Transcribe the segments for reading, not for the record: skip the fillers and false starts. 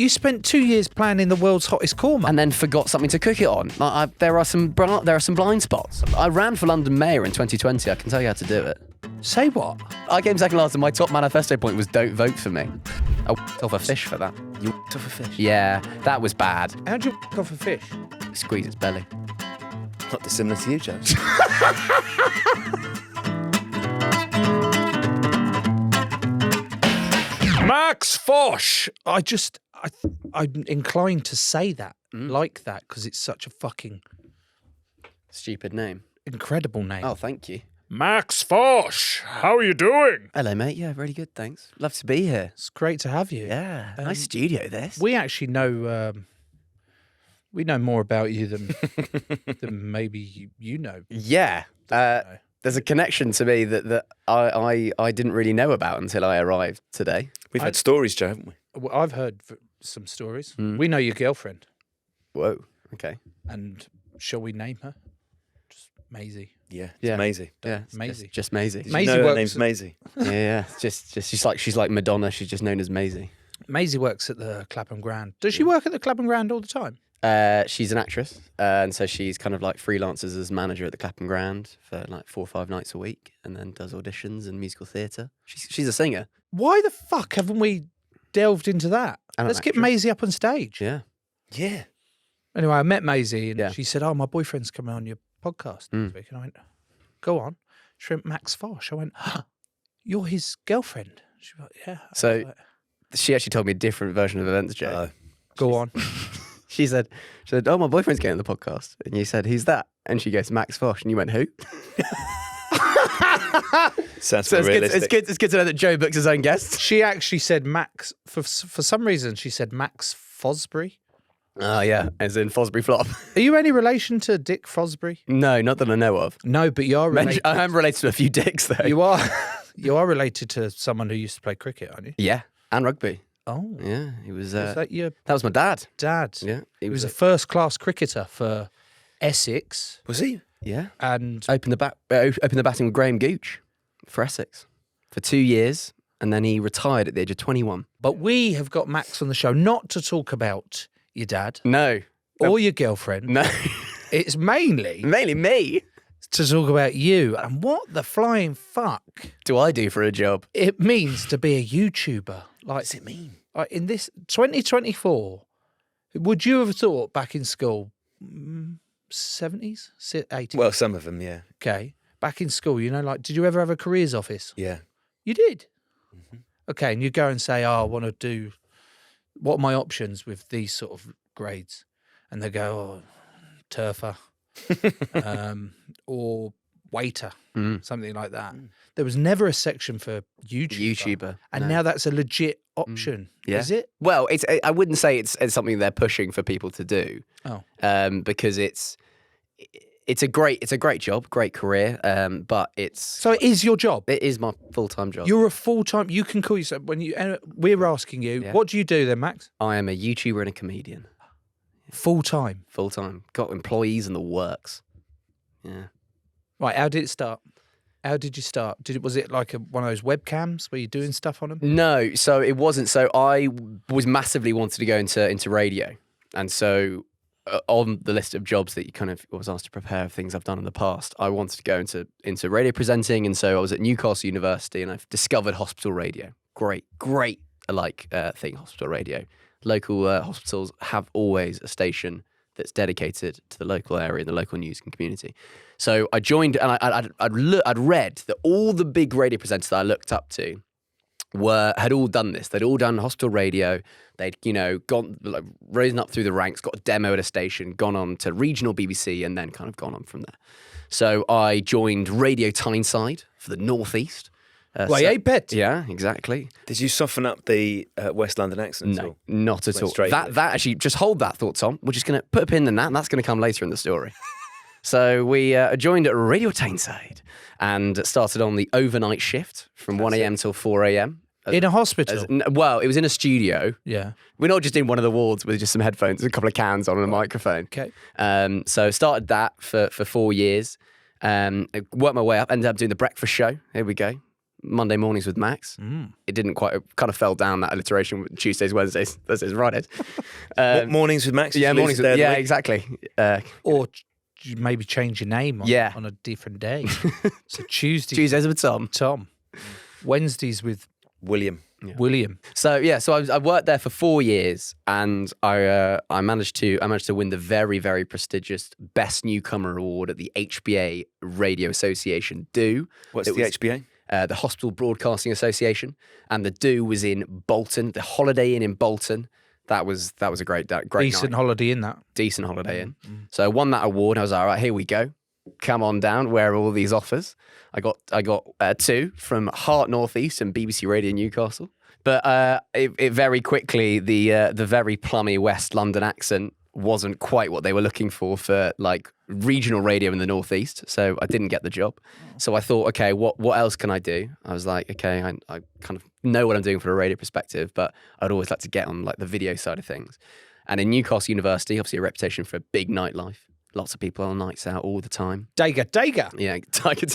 You spent 2 years planning the world's hottest korma. And then forgot something to cook it on. There are some blind spots. I ran for London Mayor in 2020. I can tell you how to do it. Say what? I came second last, and my top manifesto point was don't vote for me. I off a fish for that. You off a fish? Yeah, that was bad. How'd you off a fish? Squeeze its belly. Not dissimilar to you, Joe. Max Fosh! I'm inclined to say that, like that, because it's such a fucking Stupid name. incredible name. Oh, thank you. Max Fosh! How are you doing? Hello, mate. Yeah, really good, thanks. Love to be here. It's great to have you. Yeah, nice studio, this. We actually know... we know more about you than maybe you know. Yeah. There's a connection to me that I didn't really know about until I arrived today. We've had stories, Joe, haven't we? Well, I've heard some stories. We know your girlfriend. Whoa. Okay. And shall we name her? Just Maisie. Yeah, it's Maisie. Yeah, Maisie. Just Maisie. Did you know her name's Maisie? Yeah. Just she's like Madonna. She's just known as Maisie. Maisie works at the Clapham Grand. Does she work at the Clapham Grand all the time? She's an actress, and so she's kind of like freelances as manager at the Clapham Grand for like 4 or 5 nights a week, and then does auditions and musical theatre. She's a singer. Why the fuck haven't we delved into that? And Let's an get actress. Maisie up on stage. Yeah. Yeah. Anyway, I met Maisie and Yeah. she said, "Oh, my boyfriend's coming on your podcast next week." And I went, "Go on." She went, "Max Fosh." I went, "You're his girlfriend?" She went, "Yeah." So- I was like, She actually told me a different version of events, Joe. go on. She said, "Oh, my boyfriend's getting on the podcast," and you said, "Who's that?" And she goes, "Max Fosh," and you went, "Who?" Sounds So realistic. it's good to know that Joe books his own guests. She actually said Max, for some reason, she said Max Fosbury. Oh yeah, as in Fosbury Flop. Are you any relation to Dick Fosbury? No, not that I know of. No, but you are related. I am related to a few dicks though. You are, you are related to someone who used to play cricket, aren't you? Yeah, and rugby. Oh, Yeah, he was. is that your That was my dad. dad? Yeah, He was a first-class cricketer for Essex, Was he? yeah. and Opened the batting with Graham Gooch for Essex for 2 years, and then he retired at the age of 21. but we have got Max on the show not to talk about your dad No, or your girlfriend. no, It's mainly mainly me. to talk about you and what the flying fuck Do I do for a job? it means to be a YouTuber. Like, What does it mean? in this 2024, would you have thought back in school, 70s, 80s? Well, some of them, yeah. Okay, back in school, you know, like, did you ever have a careers office? Yeah. You did? Okay, and you go and say, "Oh, I want to do, what are my options with these sort of grades?" And they go, "Oh, turfer, or waiter," something like that. There was never a section for YouTuber. and no. now that's a legit option. Yeah. Is it? Well, I wouldn't say it's something they're pushing for people to do. Oh, Because it's a great job, great career. But so it is your job. it is my full-time job. You're a full-time. You can call yourself when you. We're asking you, Yeah. what do you do then, Max? I am a YouTuber and a comedian, Full-time. full-time. Got employees in the works. Yeah. Right. How did it start? How did you start? Was it like one of those webcams where you're doing stuff on them? No, so it wasn't. So I was massively wanted to go into radio, and so on the list of jobs that you kind of was asked to prepare of things I've done in the past, I wanted to go into radio presenting, and so I was at Newcastle University, and I've discovered hospital radio. Great thing, hospital radio. Local hospitals have always a station that's dedicated to the local area, the local news and community. So I joined, and I'd read that all the big radio presenters that I looked up to had all done this. They'd all done hospital radio. They'd gone risen up through the ranks, got a demo at a station, gone on to regional BBC, and then kind of gone on from there. So I joined Radio Tyneside for the Northeast. Bet. Yeah, exactly. Did you soften up the West London accent at No, all? not at Went all. straight That with it. actually, just hold that thought, Tom. We're just going to put a pin in that, and that's going to come later in the story. So we joined at Radio Tyneside and started on the overnight shift from 1 a.m. till 4 a.m. In a hospital. Well, it was in a studio. Yeah. We're not just in one of the wards with just some headphones and a couple of cans on and a microphone. Okay. So started that for 4 years. Worked my way up, ended up doing the breakfast show. Here we go. Monday mornings with Max. It didn't quite, it kind of fell down that alliteration with Tuesdays, Wednesdays, Thursdays, Fridays. What, mornings with Max? Yeah, Did you lose mornings. a day of the Yeah, week? exactly. Or you maybe change your name on a different day. So Tuesdays with Tom. Tom. Wednesdays with William. William. So I worked there for 4 years, and I managed to win the very, very prestigious Best Newcomer Award at the HBA Radio Association Do. What's It the was, HBA? The Hospital Broadcasting Association, and the Do was in Bolton, the Holiday Inn in Bolton. That was a great Decent night. Holiday in that. Decent Holiday Inn. So I won that award. I was like, all right, here we go. Come on down. Where are all these offers? I got 2 from Heart Northeast and BBC Radio Newcastle. But it very quickly, the very plummy West London accent wasn't quite what they were looking for like regional radio in the Northeast. So I didn't get the job. So I thought, okay, what else can I do? I was like, okay, I kind of know what I'm doing from a radio perspective, but I'd always like to get on like the video side of things. And in Newcastle University, obviously a reputation for big nightlife. Lots of people on nights out all the time. Dega. Yeah,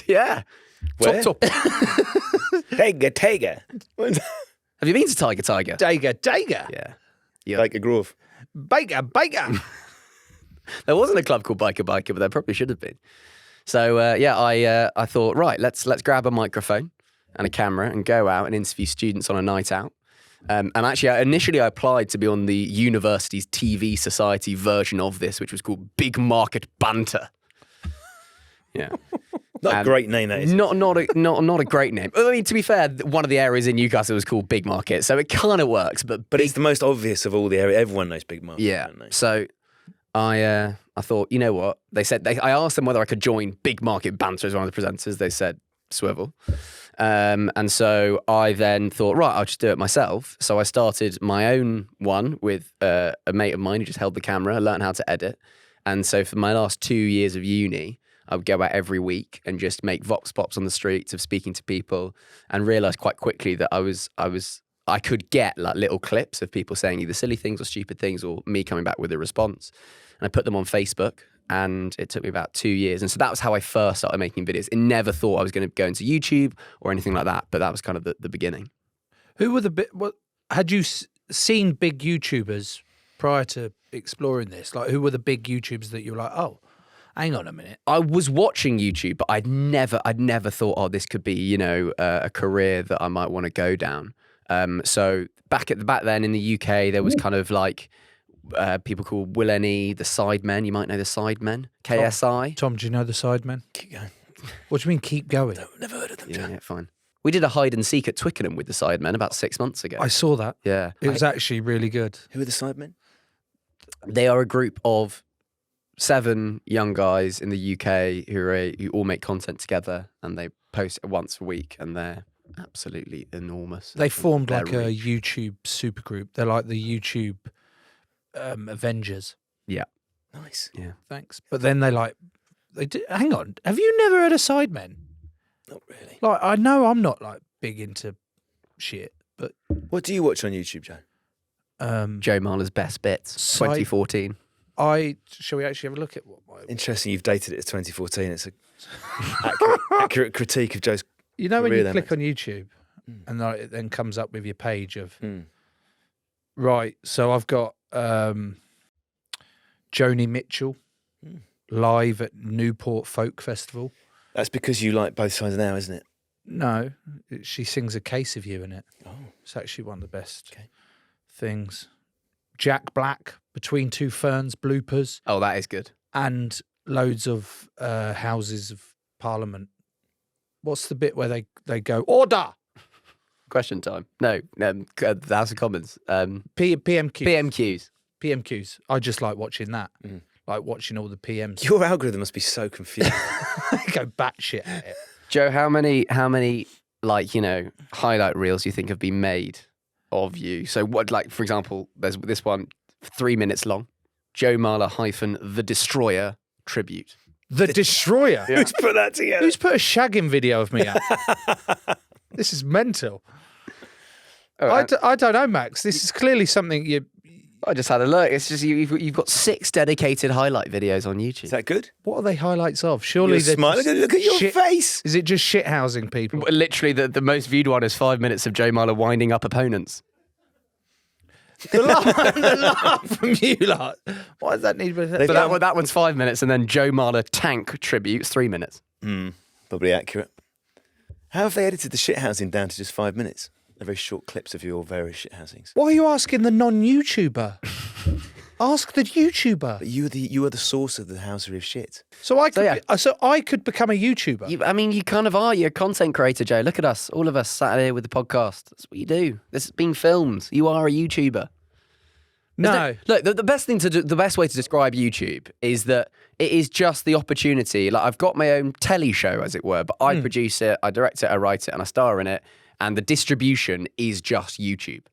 yeah. Where? Top. Tiger. Have you been to Tiger? Dega. Yeah. Like a Grove. Baker. There wasn't a club called Biker, but there probably should have been. So I thought, right, let's grab a microphone and a camera and go out and interview students on a night out. And actually, initially I applied to be on the university's TV society version of this, which was called Big Market Banter. Yeah. Not a great name, that is. Not a great name. I mean, to be fair, one of the areas in Newcastle was called Big Market, so it kind of works. But But it's the most obvious of all the area. Everyone knows Big Market. yeah. Don't they? So I thought, you know what? I asked them whether I could join Big Market Banter as one of the presenters. They said swivel. And so I then thought, right, I'll just do it myself. So I started my own one with a mate of mine who just held the camera, learned how to edit. And so for my last 2 years of uni, I would go out every week and just make vox pops on the streets of speaking to people, and realised quite quickly that I could get like little clips of people saying either silly things or stupid things, or me coming back with a response. And I put them on Facebook, and it took me about 2 years. And so that was how I first started making videos. I never thought I was going to go into YouTube or anything like that, but that was kind of the beginning. Who were had you seen big YouTubers prior to exploring this? Like, who were the big YouTubers that you were like, oh, hang on a minute? I was watching YouTube, but I'd never thought, oh, this could be, a career that I might want to go down. So back then in the UK, there was kind of like people called Will Any, the Sidemen. You might know the Sidemen, KSI. Tom, do you know the Sidemen? Keep going. What do you mean keep going? No, never heard of them. Yeah, fine. We did a hide and seek at Twickenham with the Sidemen about 6 months ago. I saw that. Yeah. It was actually really good. Who are the Sidemen? They are a group of 7 young guys in the UK who all make content together, and they post once a week, and they're absolutely enormous. They formed Their like a reach. YouTube supergroup. They're like the YouTube Avengers. Yeah. Nice. Yeah. Thanks. But then they did. Hang on. Have you never heard of Sidemen? Not really. Like, I know I'm not like big into shit, but What do you watch on YouTube, Joe? Joe Marler's Best Bits, 2014. Shall we actually have a look at what my... Interesting, you've dated it as 2014. It's a accurate critique of Joe's. You know when career you then, click on YouTube and like, it then comes up with your page of... Mm. Right, so I've got Joni Mitchell live at Newport Folk Festival. That's because you like both sides now, isn't it? No, she sings A Case of You in it. Oh. It's actually one of the best Okay. things. Jack Black, Between Two Ferns, bloopers, Oh, that is good. and loads of Houses of Parliament. What's the bit where they go, order? Question time. No, the House of Commons. PMQs. PMQs. I just like watching that. Like watching all the PMs. Your algorithm must be so confused. Go batshit at it. Joe, how many like, highlight reels do you think have been made of you? So what, like, for example, there's this one 3 minutes long. Joe Marler - The Destroyer tribute. The Destroyer. Who's put that together? Who's put a shagging video of me out? This is mental. Oh, I don't know, Max. This is clearly something I just had a look. It's just you've got 6 dedicated highlight videos on YouTube. Is that good? What are they highlights of? Surely You're they're smiling. just Look at your shit- face. Is it just shit housing people? Literally, the most viewed one is 5 minutes of Joe Marler winding up opponents. The laugh from you, like, why does that need to be? But that one's 5 minutes, and then Joe Marler tank tributes 3 minutes. Probably accurate. How have they edited the shithousing down to just 5 minutes? They're very short clips of your various shithousings. Why are you asking the non-YouTuber? Ask the YouTuber. But you are the source of the housery of shit. So I could, yeah. so I could become a YouTuber. I mean, you kind of are. You're a content creator, Joe. Look at us, all of us sat here with the podcast. That's what you do. This is being filmed. You are a YouTuber. No. Look, the best thing to do, the best way to describe YouTube is that it is just the opportunity. Like, I've got my own telly show, as it were, but I produce it, I direct it, I write it, and I star in it. And the distribution is just YouTube.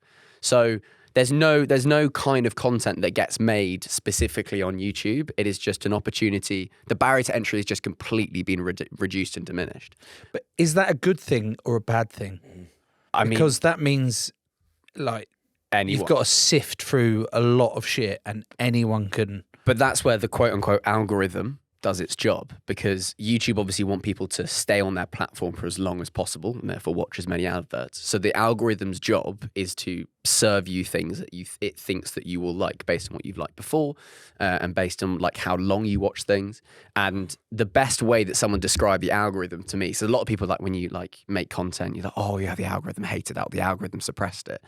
So there's no kind of content that gets made specifically on YouTube. It is just an opportunity. The barrier to entry has just completely been reduced and diminished. But is that a good thing or a bad thing? I mean, Because that means, like, anyone. you've got to sift through a lot of shit and anyone can... But that's where the quote-unquote algorithm does its job, because YouTube obviously want people to stay on their platform for as long as possible and therefore watch as many adverts. So the algorithm's job is to serve you things that it thinks that you will like based on what you've liked before, and based on like how long you watch things. And the best way that someone described the algorithm to me, so a lot of people, like, when you like make content, you're like, oh yeah, the algorithm hated that, the algorithm suppressed it.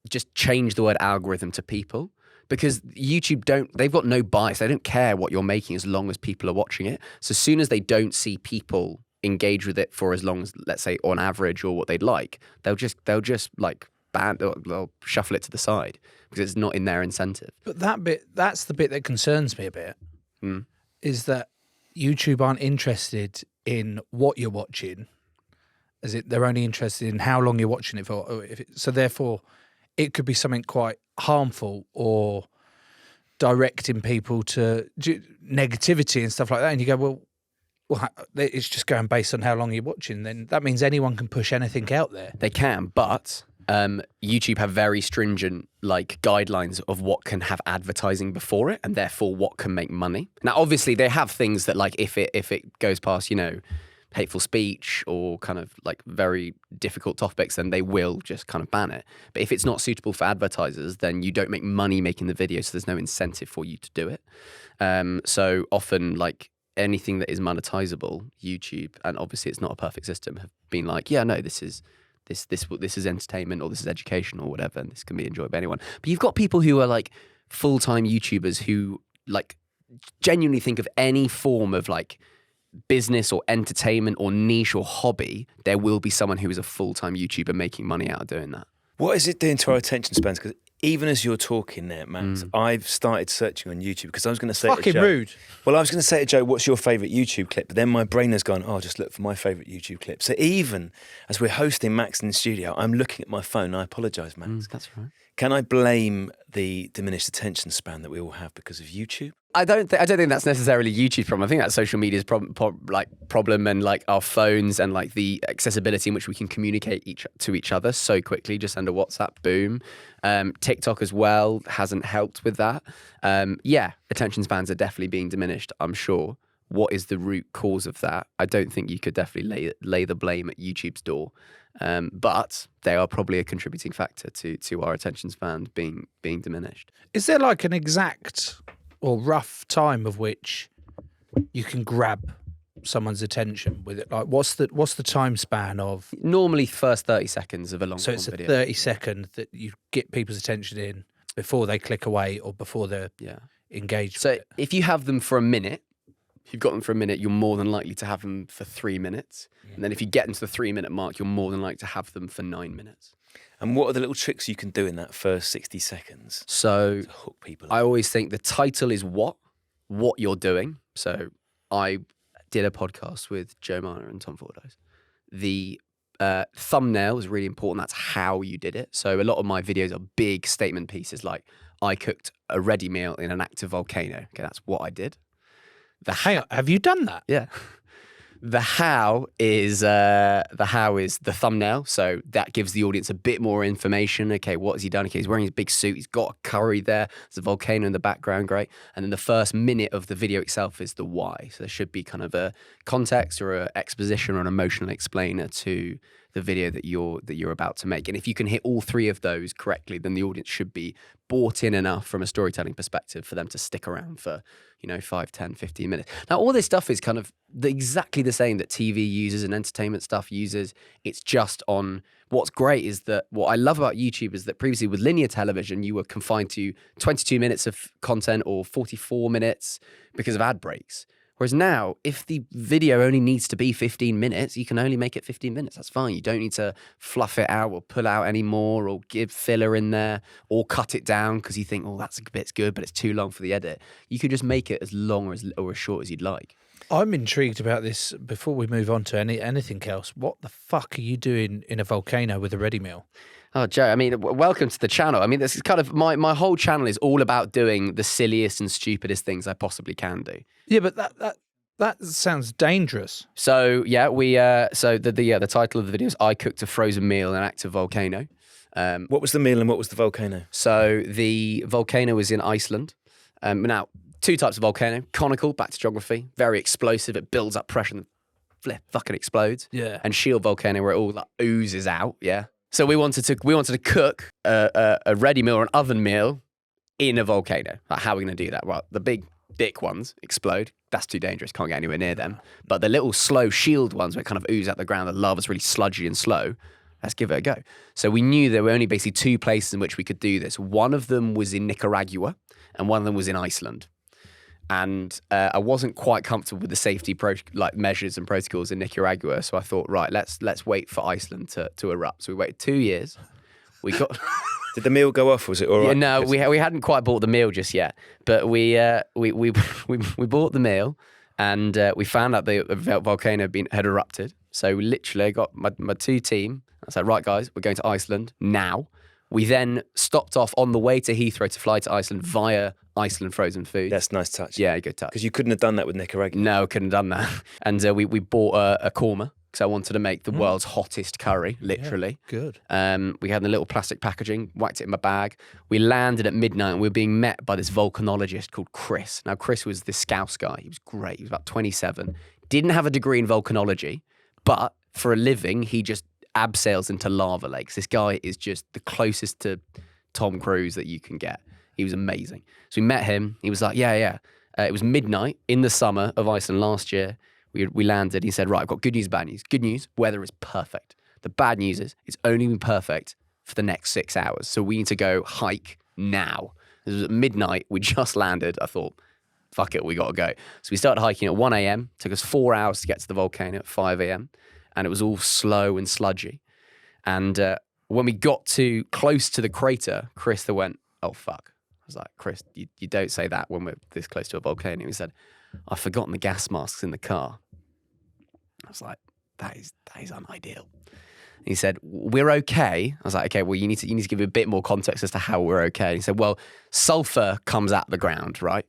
Just change the word algorithm to people. Because YouTube they've got no bias. They don't care what you're making as long as people are watching it. So as soon as they don't see people engage with it for as long as, let's say, on average or what they'd like, they'll just like they'll shuffle it to the side because it's not in their incentive. But that's the bit that concerns me a bit, is that YouTube aren't interested in what you're watching, they're only interested in how long you're watching it for. So therefore, it could be something quite harmful or directing people to negativity and stuff like that. And you go, well, it's just going based on how long you're watching. Then that means anyone can push anything out there. They can, but YouTube have very stringent like guidelines of what can have advertising before it, and therefore what can make money. Now, obviously, they have things that, like, if it goes past, hateful speech or kind of like very difficult topics, then they will just kind of ban it. But if it's not suitable for advertisers, then you don't make money making the video, so there's no incentive for you to do it. So often, like, anything that is monetizable, YouTube, and obviously it's not a perfect system, have been like, yeah, no, this is entertainment, or this is education, or whatever, and this can be enjoyed by anyone. But you've got people who are like full-time YouTubers who like genuinely think of any form of like business or entertainment or niche or hobby, there will be someone who is a full-time YouTuber making money out of doing that. What is it doing to our attention spans? Because even as you're talking there, Max, I've started searching on YouTube because I was going to say Fucking to Joe, rude. Well, I was going to say to Joe, what's your favourite YouTube clip? But then my brain has gone, just look for my favourite YouTube clip. So even as we're hosting Max in the studio, I'm looking at my phone. I apologise, Max. That's right. Can I blame the diminished attention span that we all have because of YouTube? I don't think that's necessarily YouTube's problem. I think that's social media's problem, and like our phones and like the accessibility in which we can communicate to each other so quickly, just under WhatsApp, boom. TikTok as well hasn't helped with that. Yeah, attention spans are definitely being diminished, I'm sure. What is the root cause of that? I don't think you could definitely lay the blame at YouTube's door. But they are probably a contributing factor to our attention span being diminished. Is there like an exact or rough time of which you can grab someone's attention with it? Like, what's the time span of? Normally, first 30 seconds of a long So it's a video. 30-second that you get people's attention in before they click away or before they're engaged. So with it. if you have them for a minute, if you've got them for a minute, you're more than likely to have them for 3 minutes. And then if you get into the 3-minute mark, you're more than likely to have them for 9 minutes. And what are the little tricks you can do in that first 60 seconds So to hook people? I always think the title is what you're doing. So I did a podcast with Joe Marler and Tom Fordyce. The thumbnail is really important. That's how you did it. So a lot of my videos are big statement pieces like, I cooked a ready meal in an active volcano. Okay, that's what I did. Hang on, have you done that? Yeah. The how is the thumbnail, so that gives the audience a bit more information. Okay, what has he done? Okay, he's wearing his big suit. He's got a curry there. There's a volcano in the background. Great. And then the first minute of the video itself is the why. So there should be kind of a context or an exposition or an emotional explainer to the video that you're about to make. And if you can hit all three of those correctly, then the audience should be bought in enough from a storytelling perspective for them to stick around for, 5, 10, 15 minutes. Now, all this stuff is kind of exactly the same that TV uses and entertainment stuff uses. It's just on what's great is that what I love about YouTube is that previously with linear television, you were confined to 22 minutes of content or 44 minutes because of ad breaks. Whereas now, if the video only needs to be 15 minutes, you can only make it 15 minutes. That's fine. You don't need to fluff it out or pull out any more or give filler in there or cut it down because you think, oh, that's a bit's good, but it's too long for the edit. You can just make it as long or as short as you'd like. I'm intrigued about this. Before we move on to anything else, what the fuck are you doing in a volcano with a ready meal? Oh, Joe, I mean, welcome to the channel. I mean, this is kind of my whole channel is all about doing the silliest and stupidest things I possibly can do. Yeah, but that sounds dangerous. So yeah, the title of the video is I cooked a frozen meal in an active volcano. What was the meal and what was the volcano? So the volcano was in Iceland. Now, two types of volcano: conical, back to geography, very explosive. It builds up pressure and fucking explodes. Yeah. And shield volcano, where it all like, oozes out. Yeah. So we wanted to cook a ready meal or an oven meal in a volcano. Like, how are we going to do that? Well, the big dick ones explode. That's too dangerous. Can't get anywhere near them. But the little slow shield ones where it kind of ooze out the ground, the lava's really sludgy and slow. Let's give it a go. So we knew there were only basically two places in which we could do this. One of them was in Nicaragua and one of them was in Iceland. And I wasn't quite comfortable with the safety measures and protocols in Nicaragua. So I thought, right, let's wait for Iceland to erupt. So we waited 2 years. We got... Did the meal go off? Was it all right? Yeah, no, we hadn't quite bought the meal just yet. But we bought the meal and we found out the volcano had erupted. So we literally got my two team. I said, right, guys, we're going to Iceland now. We then stopped off on the way to Heathrow to fly to Iceland via Iceland frozen food. That's a nice touch. Yeah, good touch. Because you couldn't have done that with Nicaragua. No, couldn't have done that. And we bought a korma because I wanted to make the world's hottest curry, literally. Yeah, good. We had the little plastic packaging, whacked it in my bag. We landed at midnight and we were being met by this volcanologist called Chris. Now, Chris was this Scouse guy. He was great. He was about 27. Didn't have a degree in volcanology, but for a living, he just abseils into lava lakes. This guy is just the closest to Tom Cruise that you can get. He was amazing. So we met him. He was like, yeah. It was midnight in the summer of Iceland last year. We landed. He said, right, I've got good news, bad news. Good news, weather is perfect. The bad news is it's only been perfect for the next 6 hours. So we need to go hike now. This was at midnight. We just landed. I thought, fuck it, we got to go. So we started hiking at 1 a.m. Took us 4 hours to get to the volcano at 5 a.m. And it was all slow and sludgy. And when we got close to the crater, Chris went, oh, fuck. I was like, Chris, you don't say that when we're this close to a volcano. He said, I've forgotten the gas masks in the car. I was like, that is unideal. And he said, we're okay. I was like, okay, well, you need to give a bit more context as to how we're okay. And he said, well, sulfur comes out the ground, right?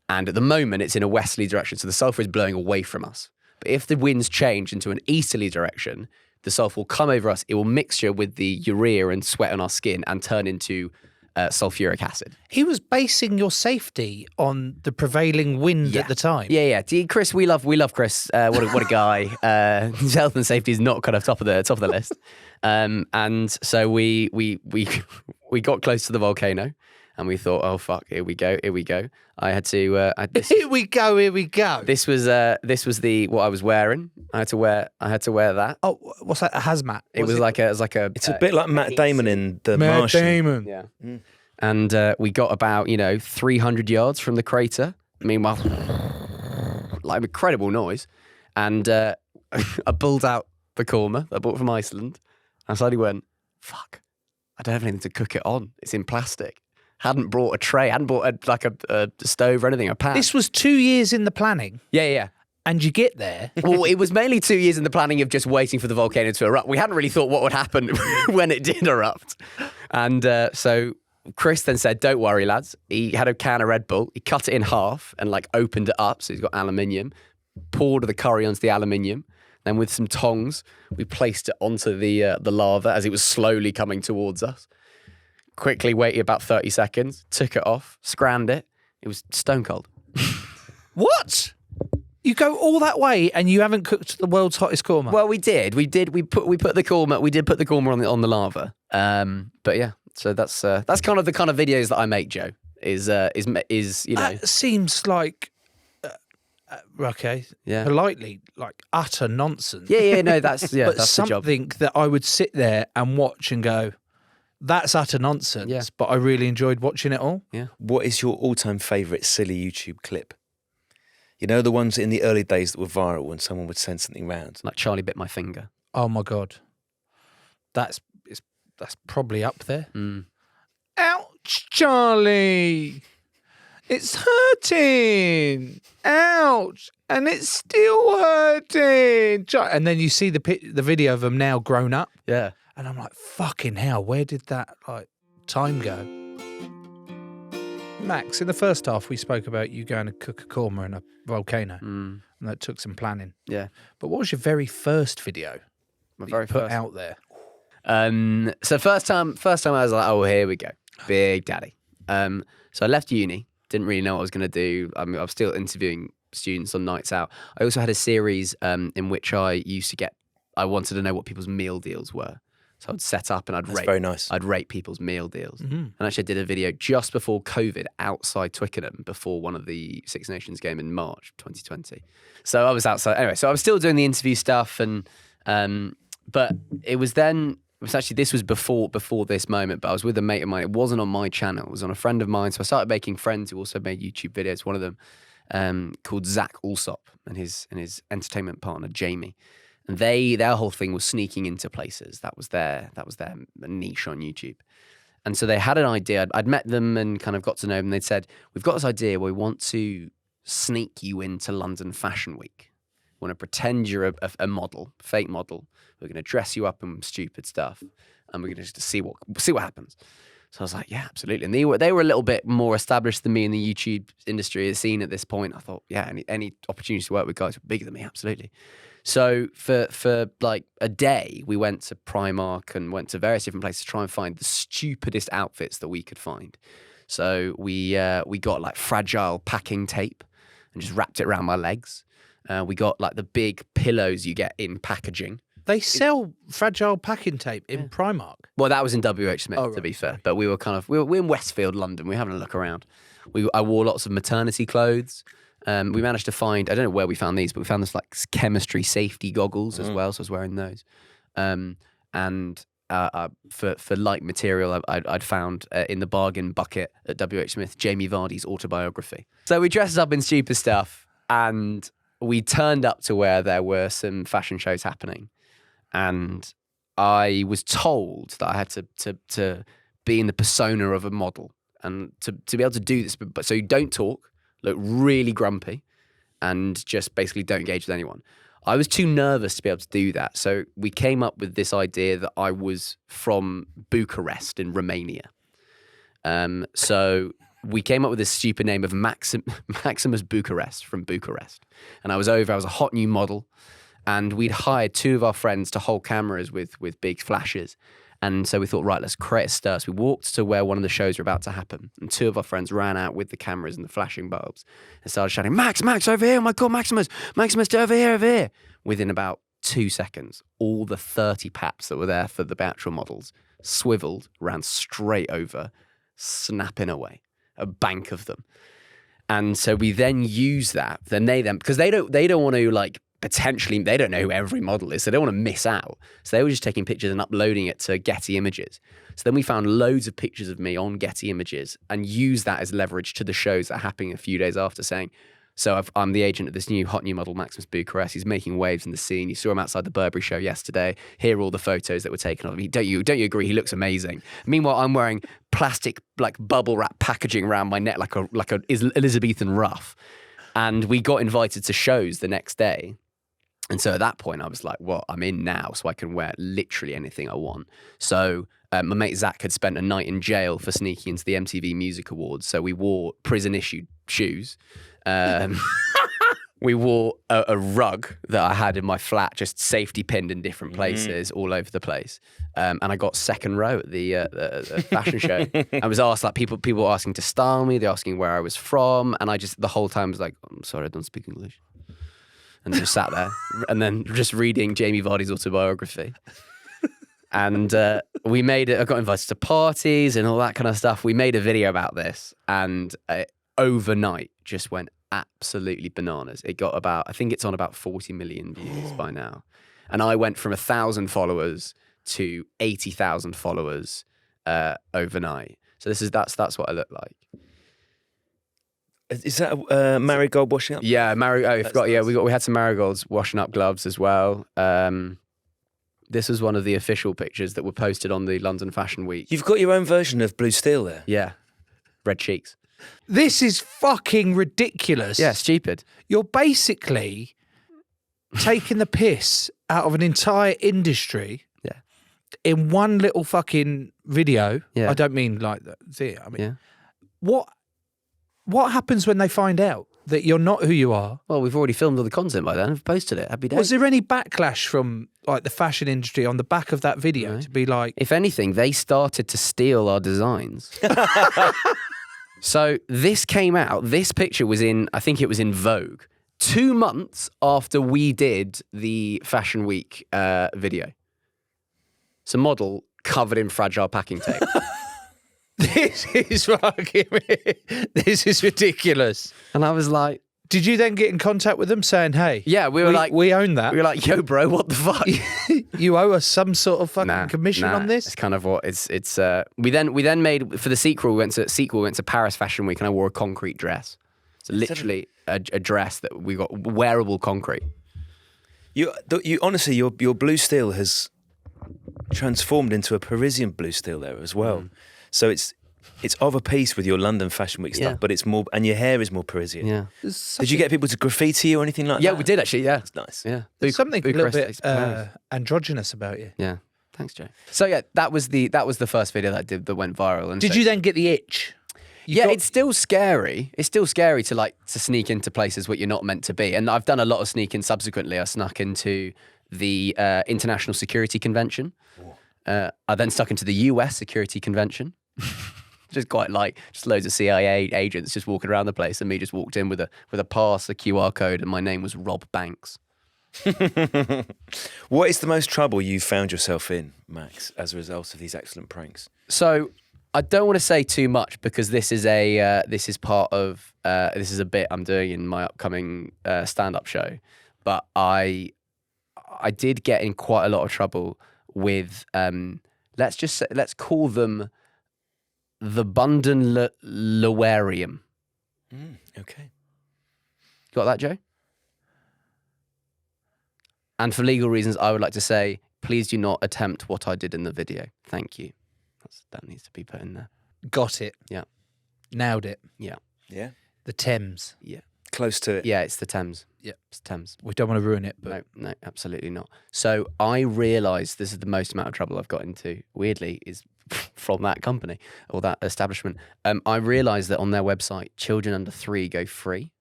And at the moment, it's in a westerly direction, so the sulfur is blowing away from us. But if the winds change into an easterly direction, the sulfur will come over us. It will mixture with the urea and sweat on our skin and turn into sulfuric acid. He was basing your safety on the prevailing wind at the time. Yeah. Chris, we love Chris. What a guy. His health and safety is not kind of top of the list. And so we got close to the volcano. And we thought, oh fuck, here we go. I had to. Here we go. This was what I was wearing. I had to wear that. Oh, what's that? A hazmat? It was like a. It's a bit like Matt Damon in The Martian. Damon. Yeah. And we got about 300 yards from the crater. Meanwhile, like incredible noise, and I pulled out the korma that I bought from Iceland. And I suddenly went, fuck, I don't have anything to cook it on. It's in plastic. Hadn't brought a tray, hadn't brought a stove or anything, a pan. This was 2 years in the planning. Yeah. And you get there. Well, it was mainly 2 years in the planning of just waiting for the volcano to erupt. We hadn't really thought what would happen when it did erupt. And so Chris then said, don't worry, lads. He had a can of Red Bull. He cut it in half and opened it up. So he's got aluminium, poured the curry onto the aluminium. Then with some tongs, we placed it onto the lava as it was slowly coming towards us. Quickly waited about 30 seconds, took it off, scrammed it. It was stone cold. What? You go all that way and you haven't cooked the world's hottest korma? Well, we did. We put the korma. We did put the korma on the lava. But yeah, so that's kind of the kind of videos that I make, Joe. Is you know. That seems like okay, Yeah. politely like utter nonsense. Yeah, no, that's but that's the job. something that I would sit there and watch and go, that's utter nonsense. Yeah. But I really enjoyed watching it all. Yeah. What is your all-time favourite silly YouTube clip? You know, the ones in the early days that were viral when someone would send something round. Like Charlie bit my finger. Oh my god, that's probably up there. Ouch, Charlie! It's hurting. Ouch, and it's still hurting. And then you see the video of them now grown up, Yeah. and I'm like, fucking hell, where did that like time go? Max, in the first half, we spoke about you going to cook a korma in a volcano, and that took some planning. Yeah. But what was your very first video My that very you put first. out there? So first time I was like, oh, here we go, Big Daddy. So I left uni, didn't really know what I was going to do. I was still interviewing students on nights out. I also had a series in which I wanted to know what people's meal deals were. So I'd set up and That's very nice. I'd rate people's meal deals. And actually I did a video just before COVID outside Twickenham before one of the Six Nations game in March 2020. So I was outside. Anyway, so I was still doing the interview stuff but this was before this moment, but I was with a mate of mine. It wasn't on my channel. It was on a friend of mine. So I started making friends who also made YouTube videos. One of them called Zach Alsop and his entertainment partner, Jamie. And their whole thing was sneaking into places. That was their niche on YouTube. And so they had an idea. I'd met them and kind of got to know them. They'd said, we've got this idea where we want to sneak you into London Fashion Week. We want to pretend you're a model, fake model. We're going to dress you up in stupid stuff. And we're going to just see what happens. So I was like, yeah, absolutely. And they were a little bit more established than me in the YouTube industry scene at this point. I thought, yeah, any opportunities to work with guys who are bigger than me, absolutely. So for like a day, we went to Primark and went to various different places to try and find the stupidest outfits that we could find. So we got like fragile packing tape and just wrapped it around my legs. We got like the big pillows you get in packaging. They sell fragile packing tape in Primark. Well, that was in WH Smith, to be fair. sorry. But we were in Westfield, London. We were having a look around. I wore lots of maternity clothes. We managed to find, I don't know where we found these, but we found this like chemistry safety goggles as well. So I was wearing those. For light material, I'd found in the bargain bucket at WH Smith, Jamie Vardy's autobiography. So we dressed up in stupid stuff and we turned up to where there were some fashion shows happening. And I was told that I had to be in the persona of a model and to be able to do this. But so you don't talk, look really grumpy, and just basically don't engage with anyone. I was too nervous to be able to do that. So we came up with this idea that I was from Bucharest in Romania. So we came up with this stupid name of Maximus Bucharest from Bucharest. And I was a hot new model. And we'd hired two of our friends to hold cameras with big flashes. And so we thought, right, let's create a stir. So we walked to where one of the shows were about to happen. And two of our friends ran out with the cameras and the flashing bulbs and started shouting, Max, over here. Oh my God, Maximus, over here. Within about 2 seconds, all the 30 paps that were there for the actual models swiveled, ran straight over, snapping away, a bank of them. And so we then use that. Because they don't want to like, potentially, they don't know who every model is, so they don't want to miss out. So they were just taking pictures and uploading it to Getty Images. So then we found loads of pictures of me on Getty Images and used that as leverage to the shows that are happening a few days after, saying, so I'm the agent of this hot new model, Maximus Bucharest. He's making waves in the scene. You saw him outside the Burberry show yesterday. Here are all the photos that were taken of him. Don't you agree? He looks amazing. Meanwhile, I'm wearing plastic like bubble wrap packaging around my neck like a Elizabethan ruff. And we got invited to shows the next day. And so at that point, I was like, well, I'm in now, so I can wear literally anything I want. So my mate Zach had spent a night in jail for sneaking into the MTV Music Awards. So we wore prison-issued shoes. We wore a rug that I had in my flat, just safety pinned in different places all over the place. And I got second row at the fashion show. I was asked, like, people were asking to style me. They're asking where I was from. And I just, the whole time was like, I'm sorry, I don't speak English. And just sat there and then just reading Jamie Vardy's autobiography. And we made it, I got invited to parties and all that kind of stuff. We made a video about this and overnight just went absolutely bananas. It got about, I think it's on about 40 million views by now. And I went from 1,000 followers to 80,000 followers overnight. So that's what I look like. Is that marigold washing up? Yeah, I forgot. Nice. Yeah, we had some marigolds washing up gloves as well. This was one of the official pictures that were posted on the London Fashion Week. You've got your own version of Blue Steel there. Yeah, red cheeks. This is fucking ridiculous. Yeah, stupid. You're basically taking the piss out of an entire industry. Yeah. In one little fucking video. Yeah. I don't mean like that. See, I mean, yeah. What happens when they find out that you're not who you are? Well, we've already filmed all the content by then. We've posted it. Happy days. Was there any backlash from like the fashion industry on the back of that video to be like? If anything, they started to steal our designs. So this came out. This picture was I think it was in Vogue 2 months after we did the Fashion Week video. It's a model covered in fragile packing tape. This is ridiculous. And I was like, did you then get in contact with them saying, hey, yeah, we were like, we own that. We were like, yo, bro, what the fuck? You owe us some sort of fucking commission on this? It's kind of what it's we then made for the sequel, we went to Paris Fashion Week and I wore a concrete dress. So literally a dress that we got wearable concrete. You honestly, your Blue Steel has transformed into a Parisian Blue Steel there as well. So it's of a piece with your London Fashion Week stuff, but it's more, and your hair is more Parisian. Yeah. Did you get people to graffiti you or anything like that? Yeah, we did actually. Yeah, it's nice. Yeah, there's something a little bit androgynous about you. Yeah, thanks, Joe. So yeah, that was the first video that went viral. And did you then get the itch? It's still scary. It's still scary to sneak into places where you're not meant to be. And I've done a lot of sneaking subsequently. I snuck into the International Security Convention. I then stuck into the US Security Convention. Just quite just loads of CIA agents just walking around the place, and me just walked in with a pass, a QR code, and my name was Rob Banks. What is the most trouble you've found yourself in, Max, as a result of these excellent pranks? So I don't want to say too much because this is a bit I'm doing in my upcoming stand-up show, but I did get in quite a lot of trouble with let's call them the Bundon Lowarium. Okay. Got that, Joe? And for legal reasons, I would like to say, please do not attempt what I did in the video. Thank you. That needs to be put in there. Got it. Yeah. Nailed it. Yeah. Yeah. The Thames. Yeah. Close to it. Yeah, it's the Thames. Yeah. It's Thames. We don't want to ruin it, but No, absolutely not. So I realised this is the most amount of trouble I've got into, weirdly, is from that company or that establishment. I realised that on their website, children under 3 go free.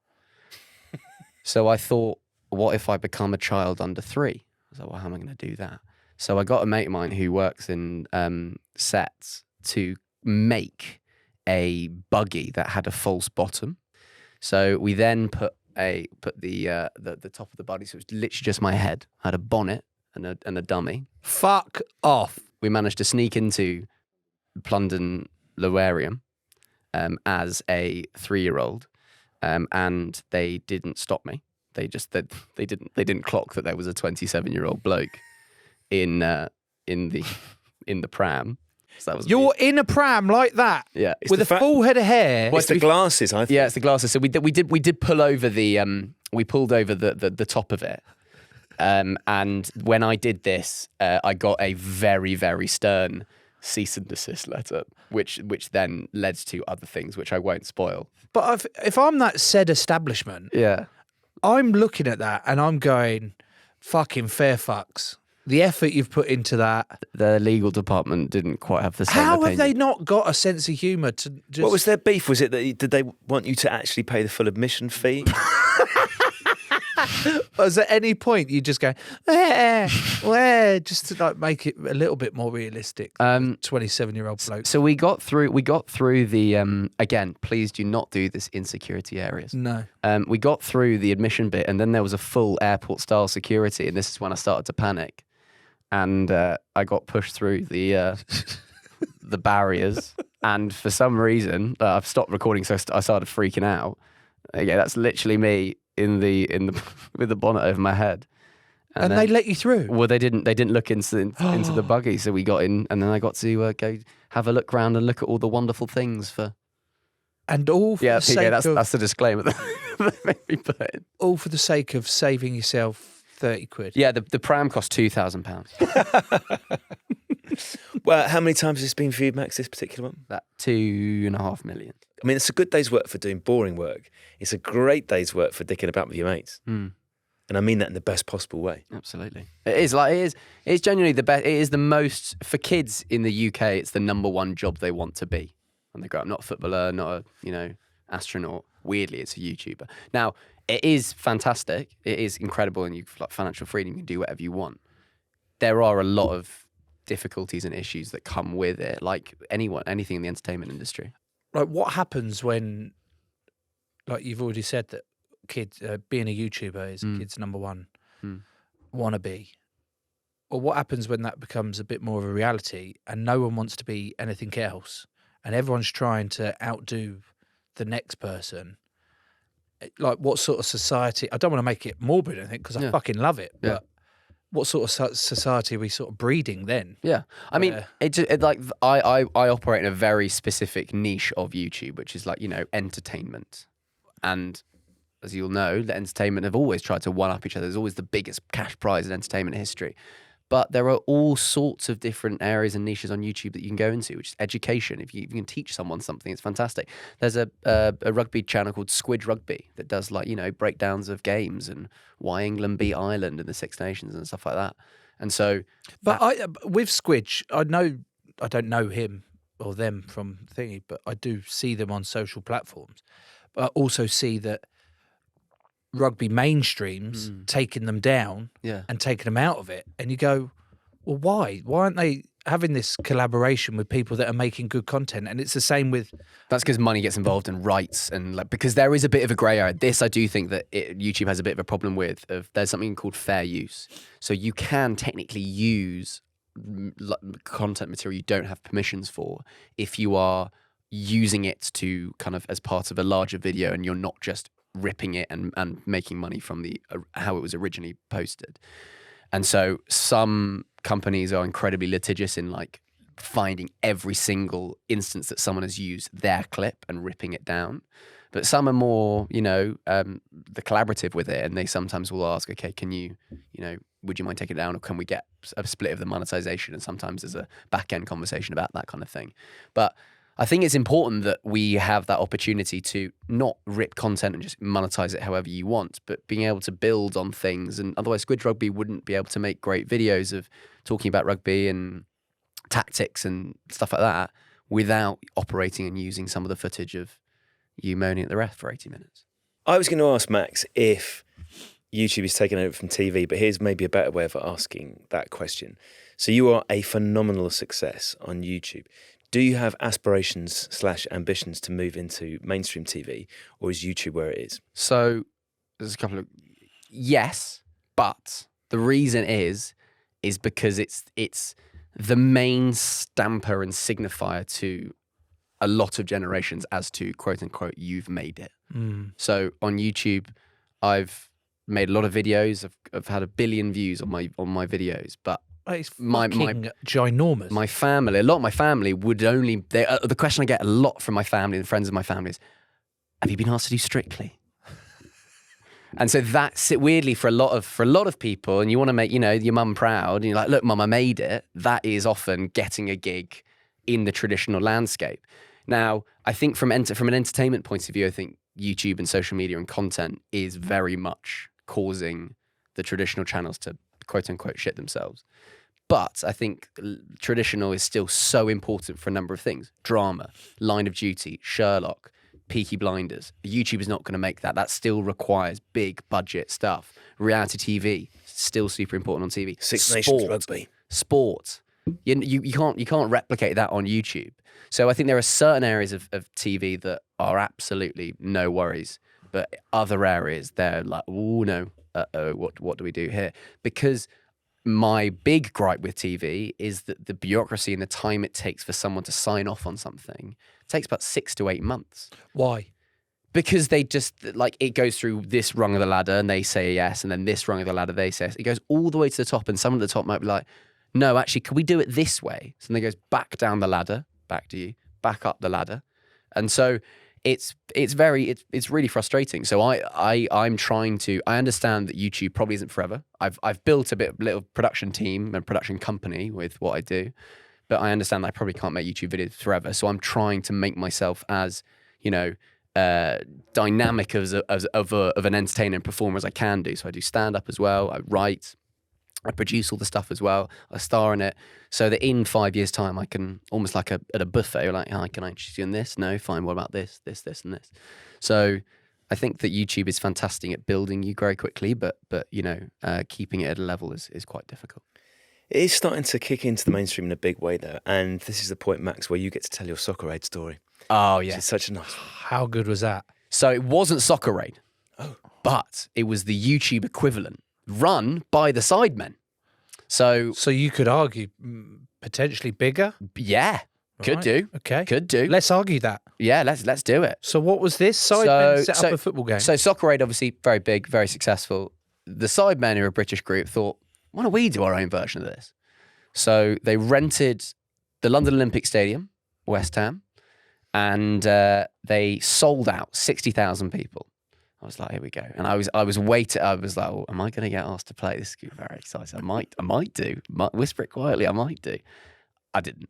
So I thought, what if I become a child under 3? I was like, well, how am I going to do that? So I got a mate of mine who works in sets to make a buggy that had a false bottom. So we then put the top of the body, so it was literally just my head. I had a bonnet and a dummy. Fuck off. We managed to sneak into London Lowarium as a 3-year-old, and they didn't stop me. They didn't clock that there was a 27-year-old bloke in the pram. So that was You're in a pram like that, yeah, with a full head of hair. It's the glasses, I think. Yeah, it's the glasses. So we did pull over we pulled over the top of it. And when I did this, I got a very, very stern cease and desist letter, which then led to other things, which I won't spoil. But if I'm that said establishment, Yeah. I'm looking at that and I'm going, fucking fair fucks. The effort you've put into that. The legal department didn't quite have the same How opinion. have they not got a sense of humour to just... What was their beef? Was it that did they want you to actually pay the full admission fee? Was at any point you just go, just to like make it a little bit more realistic? 27-year-old bloke. So we got through the again, please do not do this in security areas. No. We got through the admission bit, and then there was a full airport style security, and this is when I started to panic, and I got pushed through the the barriers, and for some reason I've stopped recording, so I started freaking out. Yeah, that's literally me in the with the bonnet over my head. And they let you through? Well, they didn't look into the buggy, so we got in, and then I got to go have a look round and look at all the wonderful things for. And all for the sake of... that's the disclaimer that made me put in. All for the sake of saving yourself 30 quid. Yeah, the pram cost £2,000. Well, how many times has this been for you, Max, this particular one? That 2.5 million. I mean, it's a good day's work for doing boring work. It's a great day's work for dicking about with your mates. Mm. And I mean that in the best possible way. Absolutely. It's genuinely the best. It is the most, for kids in the UK, it's the number one job they want to be when they grow up. Not a footballer, not a, astronaut. Weirdly, it's a YouTuber. Now, it is fantastic. It is incredible, and you've like financial freedom. You can do whatever you want. There are a lot of difficulties and issues that come with it, like anything in the entertainment industry. Like, what happens when, like you've already said, that kids being a YouTuber is kids' number one wannabe? Or what happens when that becomes a bit more of a reality and no one wants to be anything else, and everyone's trying to outdo the next person? Like, what sort of society? I don't want to make it morbid or anything, because I fucking love it, but what sort of society are we sort of breeding then? Yeah, I mean, I operate in a very specific niche of YouTube, which is like, entertainment. And as you'll know, the entertainment have always tried to one-up each other. There's always the biggest cash prize in entertainment history. But there are all sorts of different areas and niches on YouTube that you can go into, which is education. If you can teach someone something, it's fantastic. There's a rugby channel called Squid Rugby that does breakdowns of games and why England beat Ireland in the Six Nations and stuff like that. And so, with Squidge, I don't know him or them from thingy, but I do see them on social platforms. But I also see that rugby mainstreams taking them down and taking them out of it, and you go, well, why aren't they having this collaboration with people that are making good content? And it's the same with... That's because money gets involved in rights, and because there is a bit of a grey area. This I do think that YouTube has a bit of a problem with. There's something called fair use, so you can technically use content material you don't have permissions for if you are using it to kind of as part of a larger video, and you're not just ripping it and making money from the how it was originally posted. And so some companies are incredibly litigious in like finding every single instance that someone has used their clip and ripping it down. But some are more, the collaborative with it, and they sometimes will ask, okay, can you, would you mind taking it down, or can we get a split of the monetization? And sometimes there's a back end conversation about that kind of thing. But I think it's important that we have that opportunity to not rip content and just monetize it however you want, but being able to build on things. And otherwise, Squid Rugby wouldn't be able to make great videos of talking about rugby and tactics and stuff like that without operating and using some of the footage of you moaning at the ref for 80 minutes. I was going to ask Max if YouTube is taking over from TV, but here's maybe a better way of asking that question. So you are a phenomenal success on YouTube. Do you have aspirations/ambitions to move into mainstream TV, or is YouTube where it is? So there's a couple of... Yes, but the reason is because it's the main stamper and signifier to a lot of generations as to, quote unquote, you've made it. So on YouTube, I've made a lot of videos. I've had 1 billion views on my videos, but it's fucking ginormous. My family, a lot of my family would only... the question I get a lot from my family and friends of my family is, have you been asked to do Strictly? And so that's it, weirdly, for a lot of people, and you want to make, your mum proud, and you're like, look, mum, I made it. That is often getting a gig in the traditional landscape. Now, I think from an entertainment point of view, I think YouTube and social media and content is very much causing the traditional channels to, quote unquote, shit themselves. But I think traditional is still so important for a number of things. Drama, Line of Duty, Sherlock, Peaky Blinders. YouTube is not going to make that. That still requires big budget stuff. Reality TV, still super important on TV. Six Nations rugby. Sport. You can't replicate that on YouTube. So I think there are certain areas of TV that are absolutely no worries, but other areas they're like, oh no, what do we do here? Because my big gripe with TV is that the bureaucracy and the time it takes for someone to sign off on something takes about 6 to 8 months. Why? Because they just, like, it goes through this rung of the ladder and they say yes, and then this rung of the ladder they say yes. It goes all the way to the top, and someone at the top might be like, no, actually, can we do it this way? So then it goes back down the ladder, back to you, back up the ladder. And so it's really frustrating. So I'm trying to, I understand that YouTube probably isn't forever. I've built a little production team and production company with what I do, but I understand that I probably can't make YouTube videos forever. So I'm trying to make myself as, dynamic of an entertainer and performer as I can do. So I do stand up as well. I write, I produce all the stuff as well. I star in it, so that in 5 years' time, I can almost like at a buffet, like, hi, can I interest you in this? No, fine. What about this, this, and this? So I think that YouTube is fantastic at building you very quickly, but keeping it at a level is quite difficult. It is starting to kick into the mainstream in a big way, though. And this is the point, Max, where you get to tell your Soccer Aid story. Oh, yeah. It's such a nice one. How good was that? So it wasn't Soccer Aid, but it was the YouTube equivalent, run by the Sidemen. So you could argue potentially bigger? Yeah, could Right. do. Okay. Could do. Let's argue that. Yeah, let's do it. So what was this? Sidemen set up a football game? So Soccer Aid, obviously very big, very successful. The Sidemen, who are a British group, thought, why don't we do our own version of this? So they rented the London Olympic Stadium, West Ham, and they sold out 60,000 people. I was like, here we go. And I was waiting. I was like, am I going to get asked to play? This is very exciting. I might do. Whisper it quietly. I might do. I didn't.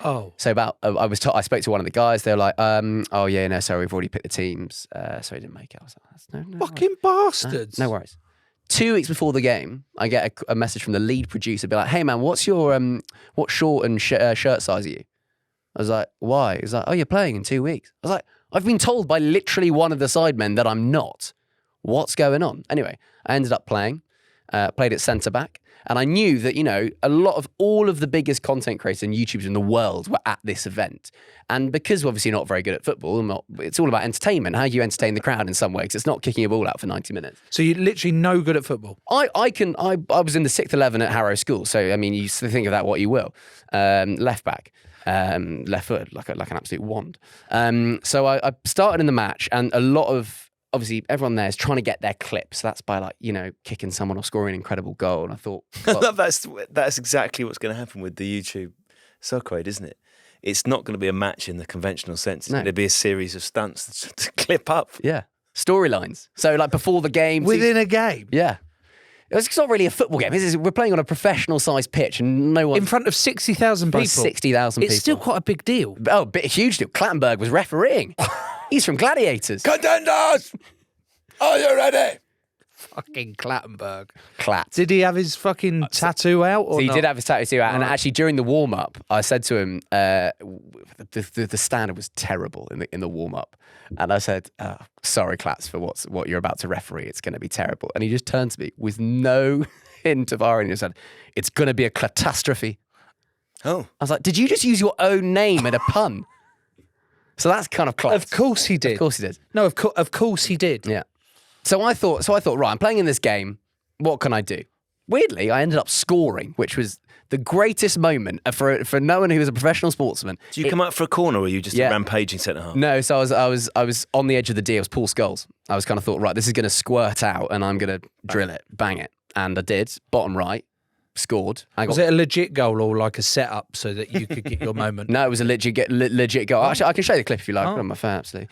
Oh. So I spoke to one of the guys. They were like, oh yeah, no, sorry, we've already picked the teams. So he didn't make it. I was like, no Fucking bastards. no worries. 2 weeks before the game, I get a message from the lead producer, be like, hey man, what's your what short and shirt size are you? I was like, why? He's like, oh, you're playing in 2 weeks. I was like, I've been told by literally one of the Sidemen that I'm not. What's going on? Anyway, I ended up played at centre back. And I knew that, all of the biggest content creators and YouTubers in the world were at this event. And because we're obviously not very good at football, it's all about entertainment. How you entertain the crowd in some way, because it's not kicking a ball out for 90 minutes. So you're literally no good at football? I was in the 6th 11 at Harrow School. So, I mean, you think of that what you will. Left back. Left foot, like an absolute wand. So I started in the match, and a lot of, obviously, everyone there is trying to get their clips. So that's by kicking someone or scoring an incredible goal. And I thought, well, that's exactly what's going to happen with the YouTube Soccer Aid, isn't it? It's not going to be a match in the conventional sense. It's going to be a series of stunts to clip up. Yeah, storylines. So before the game, within a game. Yeah. It's not really a football game. We're playing on a professional-sized pitch, and no one in front of 60,000 people. 60,000 people. It's still quite a big deal. Oh, a huge deal. Clattenburg was refereeing. He's from Gladiators. Contenders, are you ready? Fucking Clattenburg. Clat. Did he have his fucking tattoo out? Or he not? did have his tattoo out, and Right. actually during the warm up, I said to him, the standard was terrible in the warm up, and I said, "Sorry, Clats, for what you're about to referee. It's going to be terrible." And he just turned to me with no hint of irony and said, "It's going to be a catastrophe." Oh, I was like, "Did you just use your own name in a pun?" So that's kind of Clats. Of course he did. Of course he did. No, of course he did. Yeah. So I thought, right, I'm playing in this game. What can I do? Weirdly, I ended up scoring, which was the greatest moment for no one who was a professional sportsman. do you come out for a corner, or are you just a rampaging centre half? No, so I was on the edge of the D. I was Paul Scholes. I was kind of thought, right, this is going to squirt out, and I'm going to drill it, bang it, and I did. Bottom right, scored. Was it a legit goal or like a setup so that you could get your moment? No, it was a legit goal. Actually, I can show you the clip if you like. Oh. On my phone, absolutely.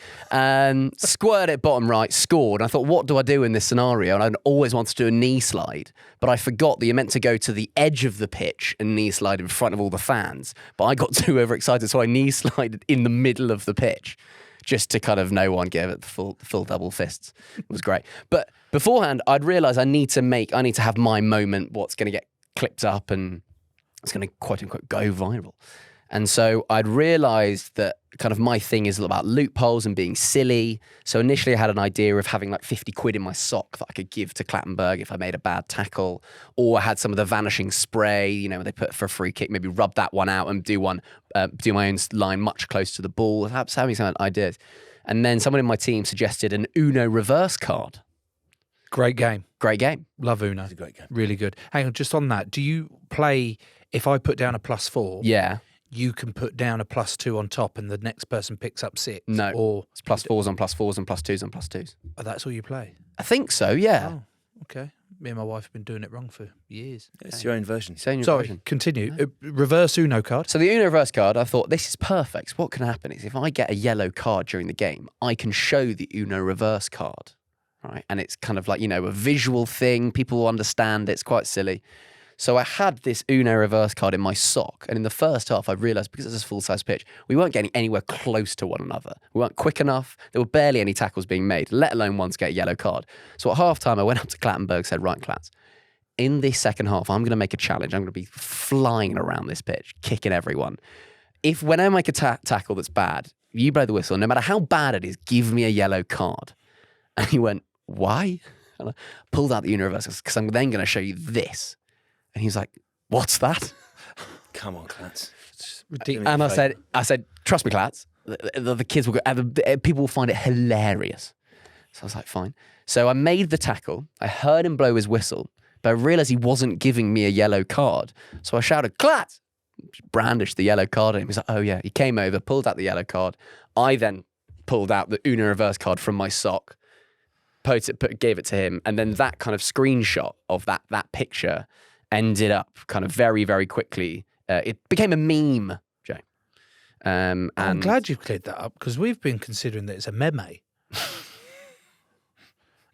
Squared it bottom right, scored. And I thought, what do I do in this scenario? And I'd always wanted to do a knee slide, but I forgot that you're meant to go to the edge of the pitch and knee slide in front of all the fans. But I got too overexcited, so I knee slided in the middle of the pitch, just to kind of no one give it the full double fists. It was great. But beforehand, I'd realised I need to have my moment, what's going to get clipped up and it's going to quote unquote go viral. And so I'd realised that kind of my thing is about loopholes and being silly. So initially I had an idea of having like 50 quid in my sock that I could give to Clattenburg if I made a bad tackle. Or I had some of the vanishing spray, you know, they put for a free kick, maybe rub that one out and do my own line much closer to the ball. I was having some ideas. And then someone in my team suggested an Uno reverse card. Great game. Great game. Love Uno. It's a great game. Really good. Hang on, just on that, do you play, if I put down a +4, Yeah. you can put down a +2 on top and the next person picks up 6? No. Or It's +4s on +4s and +2s on +2s. oh, that's all you play? I think so, yeah. Oh, okay. Me and my wife have been doing it wrong for years. It's your own version. Same your Sorry, version. continue. Reverse Uno card. So the Uno reverse card, I thought, this is perfect. What can happen is if I get a yellow card during the game, I can show the Uno reverse card, right? And it's kind of like, you know, a visual thing. People will understand. It's quite silly. So I had this Uno reverse card in my sock. And in the first half, I realised because it's a full-size pitch, we weren't getting anywhere close to one another. We weren't quick enough. There were barely any tackles being made, let alone ones get a yellow card. So at half-time, I went up to Clattenburg, said, right, Clats, in this second half, I'm going to make a challenge. I'm going to be flying around this pitch, kicking everyone. If when I make a tackle that's bad, you blow the whistle, no matter how bad it is, give me a yellow card. And he went, why? And I pulled out the Uno reverse because I'm then going to show you this. And he was like, what's that? Come on, Clats. It's ridiculous. And I said, trust me, Clats, the kids will go, people will find it hilarious. So I was like, fine. So I made the tackle. I heard him blow his whistle, but I realised he wasn't giving me a yellow card. So I shouted, Clats! Brandished the yellow card at him. He's like, oh yeah. He came over, pulled out the yellow card. I then pulled out the Uno reverse card from my sock, gave it to him, and then that kind of screenshot of that picture ended up kind of very, very quickly. It became a meme, Joe. I'm And glad you've cleared that up because we've been considering that it's a meme.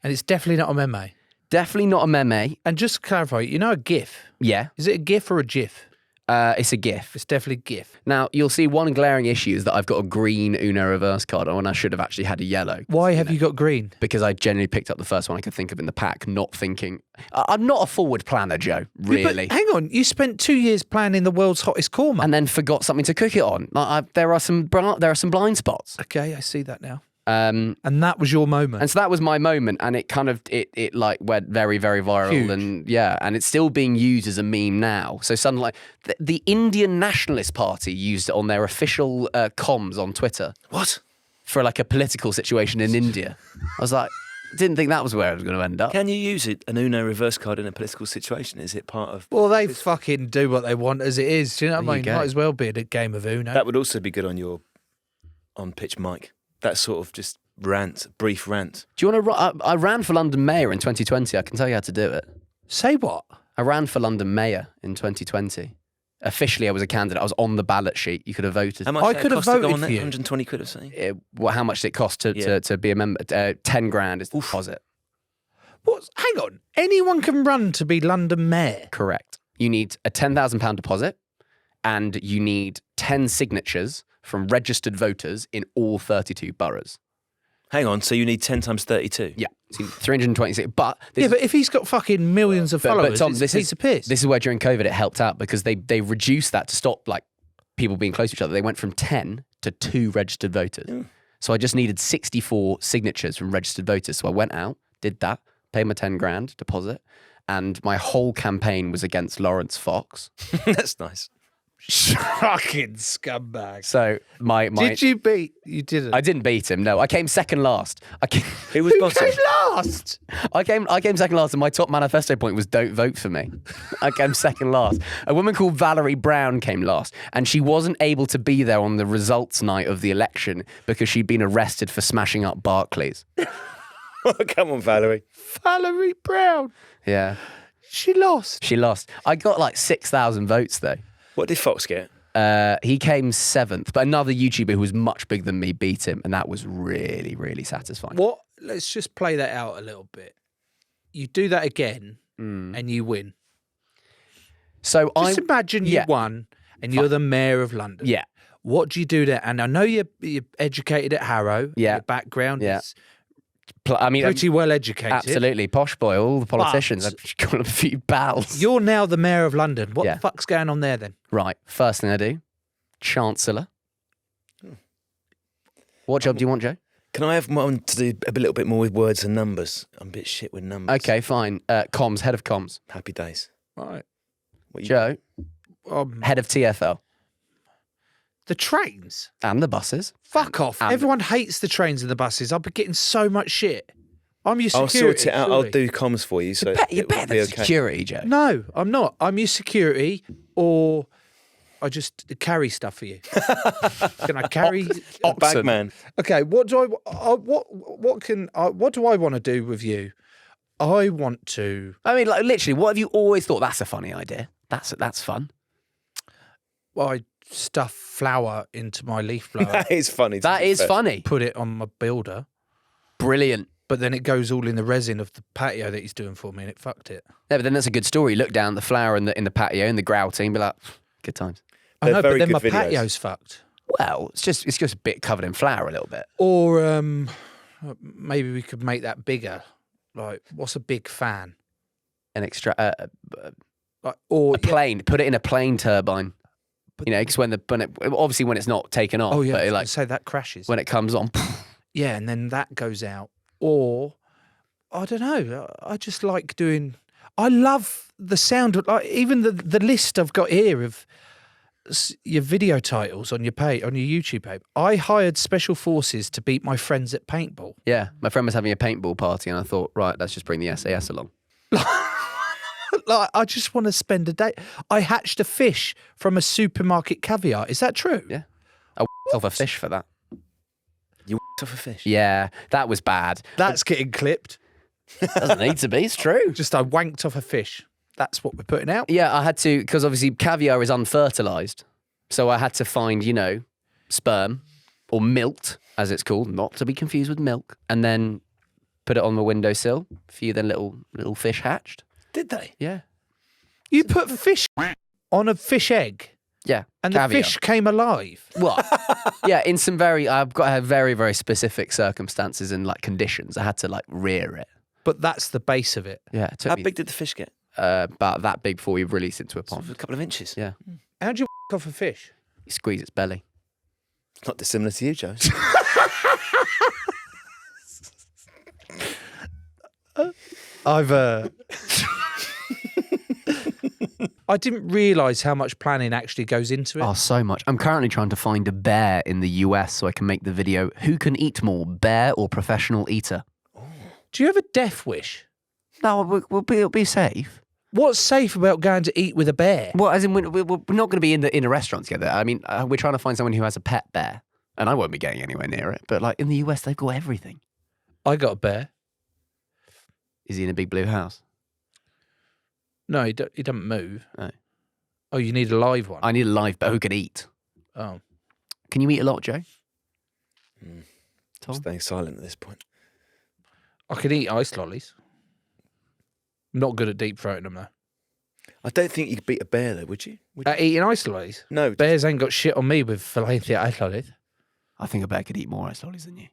And it's definitely not a meme. definitely not a meme. And just to clarify, you know a GIF? Yeah, Is it a GIF or a GIF? it's a GIF. It's definitely GIF. Now, you'll see one glaring issue is that I've got a green Uno reverse card on when I should have actually had a yellow. Why have you got green? Because I generally picked up the first one I could think of in the pack, not thinking... I'm not a forward planner, Joe, really. But hang on, you spent 2 years planning the world's hottest corner. And then forgot something to cook it on. Like, there are some blind spots. Okay, I see that now. And And that was your moment. so that was my moment, and it kind of it like went very, very viral. Huge. And yeah, and it's still being used as a meme now. So suddenly, like, the Indian Nationalist Party used it on their official comms on Twitter What? for like a political situation in India. I was like, didn't think that was where it was going to end up. Can you use it, an Uno reverse card in a political situation? Is it part of... Well, they fucking do what they want as it is. Do you know what There I you mean? go. Might as well be a game of Uno. That would also be good on your on-pitch mic. That sort of just brief rant. Do you want to? I ran for London Mayor in 2020. I can tell you how to do it. Say what? I ran for London Mayor in 2020. Officially, I was a candidate. I was on the ballot sheet. You could have voted. How much I did it could have cost to go voted on for there? you. 120 quid or something? How much did it cost to be a member? 10 grand is the deposit. What? Hang on. Anyone can run to be London Mayor. Correct. You need a £10,000 deposit, and you need 10 signatures from registered voters in all 32 boroughs. Hang on, so you need 10 times 32? Yeah, so 326. But Yeah, but if he's got fucking millions of followers, Tom, it's this a piece is of piss. This is where during COVID it helped out because they reduced that to stop like people being close to each other. They went from 10 to 2 registered voters. So I just needed 64 signatures from registered voters. So I went out, did that, paid my 10 grand deposit, and my whole campaign was against Lawrence Fox. That's nice. Fucking scumbag. So my Did you beat? You didn't. I didn't beat him. No, I came second last. Who was Who bottom? came last? I came second last, and my top manifesto point was don't vote for me. I came second last. A woman called Valerie Brown came last, and she wasn't able to be there on the results night of the election because she'd been arrested for smashing up Barclays. Come on, Valerie. Valerie Brown. Yeah, She lost. she lost. I got like 6,000 votes though. What did Fox get? He came 7th, but another YouTuber who was much bigger than me beat him, and that was really, really satisfying. What? Let's just play that out a little bit. You do that again, and you win. So Just imagine you won, and you're the mayor of London. Yeah. What do you do there? And I know you're educated at Harrow. Yeah. Your background Yeah. is I mean, pretty well educated. absolutely posh boy. All the politicians. But- I've got a few pals. You're now the mayor of London. What Yeah. the fuck's going on there then? Right. First thing I do, Chancellor. What job do you want, Joe? Can I have one to do a little bit more with words and numbers? I'm a bit shit with numbers. Okay, fine. Comms, head of comms. Happy days. Right. Joe, head of TFL. The trains? And the buses. Fuck off. Everyone hates the trains and the buses. I've been getting so much shit. I'm your security. I'll sort it out. surely. I'll do comms for you. So You're better than security, Joe. No, I'm not. I'm your security, or I just carry stuff for you. Can I carry? Bag man. Okay. What do what do I want to do with you? I want to. I mean, like literally, what have you always thought? That's a funny idea. That's fun. Well, I stuff flour into my leaf blower. That is funny. That is funny. Put it on my builder. Brilliant. But then it goes all in the resin of the patio that he's doing for me, and it fucked it. Yeah, but then that's a good story. Look down the flour in the patio and the grouting, be like, good times. I know, but very then my good videos. patio's fucked. Well, it's just a bit covered in flour a little bit. Or maybe we could make that bigger. Like, what's a big fan? An extra Like, or a plane. Put it in a plane turbine. You know, because when obviously when it's not taken off. Oh yeah, but like say that crashes. when it comes on. Yeah, and then that goes out. Or I don't know. I just like doing. I love the sound of like even the list I've got here of your video titles on your YouTube page. I hired special forces to beat my friends at paintball. Yeah, my friend was having a paintball party, and I thought, right, let's just bring the SAS along. Like, I just want to spend a day. I hatched a fish from a supermarket caviar. Is that true? Yeah, I off a fish for that. You off a fish? Yeah, that was bad. That's getting clipped. Doesn't need to be. It's true. Just I wanked off a fish. That's what we're putting out. Yeah, I had to, because obviously caviar is unfertilized. So I had to find, sperm or milk, as it's called, not to be confused with milk, and then put it on the windowsill. A few then little fish hatched. Did they? Yeah. You put fish on a fish egg, Yeah. and caviar. the fish came alive. What? Yeah, in some I've got to have very, very specific circumstances and like conditions. I had to like rear it. But that's the base of it. Yeah. It took How me, big did the fish get? about that big before we released it to a A pond. couple of inches. Yeah. How'd you off a fish? You squeeze its belly. It's not dissimilar to you, Joe. I didn't realise how much planning actually goes into it. Oh, so much. I'm currently trying to find a bear in the US so I can make the video, who can eat more, bear or professional eater? Do you have a death wish? No, it'll be safe. What's safe about going to eat with a bear? Well, as in, we're not going to be in a restaurant together. I mean, we're trying to find someone who has a pet bear, and I won't be getting anywhere near it. But like in the US, they've got everything. I got a bear. Is he in a big blue house? No, he doesn't move. No. Oh, you need a live one. I need a live bear who can eat. Oh, Can you eat a lot, Joe? I'm Tom? staying silent at this point. I can eat ice lollies. I'm not good at deep throating them though. I don't think you could beat a bear though, would you? Eating ice lollies? No. Bears ain't got shit on me with filet ice lollies. I think a bear could eat more ice lollies than you.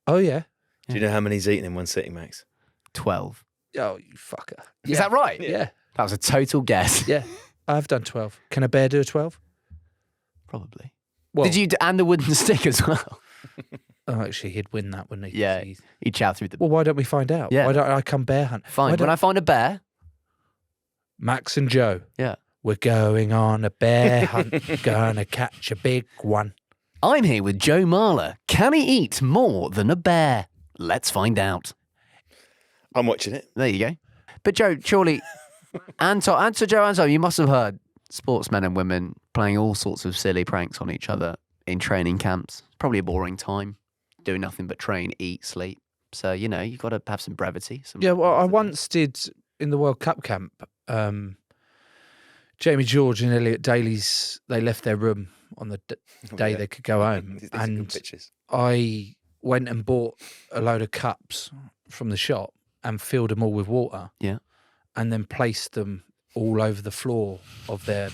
Oh yeah. Do you know how many he's eaten in one sitting, Max? 12. Oh, you fucker. Is that right? Yeah. That was a total guess. Yeah. I've done 12. Can a bear do a 12? Probably. Well, Did you, and the wooden stick as well? Oh, actually, he'd win that, wouldn't he? Yeah. Jeez. He'd chow through the... Well, why don't we find out? Yeah. Why don't I come bear hunt? Fine. Why When don't- I find a bear... Max and Joe, Yeah. we're going on a bear hunt. Gonna catch a big one. I'm here with Joe Marler. Can he eat more than a bear? Let's find out. I'm watching it. There you go. But Joe, surely, Anton, you must have heard sportsmen and women playing all sorts of silly pranks on each other in training camps. Probably a boring time, doing nothing but train, eat, sleep. So, you've got to have some brevity. Yeah, well, I once did in the World Cup camp. Jamie George and Elliot Daly's, they left their room on the day yeah. they could go home. These are good And pictures. I went and bought a load of cups from the shop and filled them all with water. Yeah. And then placed them all over the floor of their